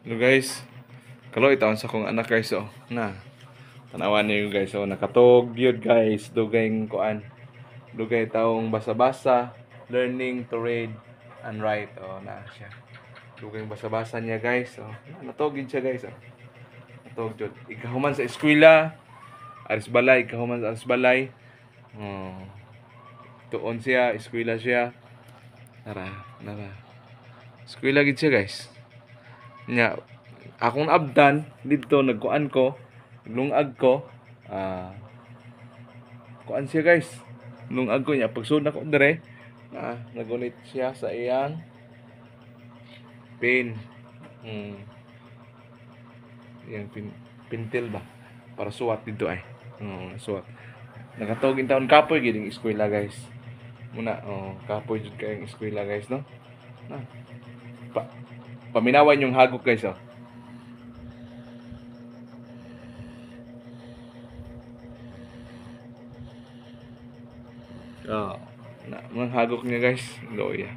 Hello guys, kalo itaon sa kong anak guys na tanawan niyo guys nakatog yun guys dugay kuan dugay taong basa-basa learning to read and write na siya dugay basa-basa niya guys natog yun siya guys natog jud ikahuman sa eskwela aris balay ikahuman sa aris balay tuon siya eskwela siya nara eskwela gid siya guys nya akong abdan dito nagkuan ko lungag ko kuan siya guys lungag ko nya pagsud na ko dire nagunit siya sa iyang pin yang pintil ba para suwat dito ay suwat nakatog taon kapoy gid ang eskwela guys muna kapoy jud kay ang eskwela guys no na paminawan yung hagok guys mga hagok niya guys loya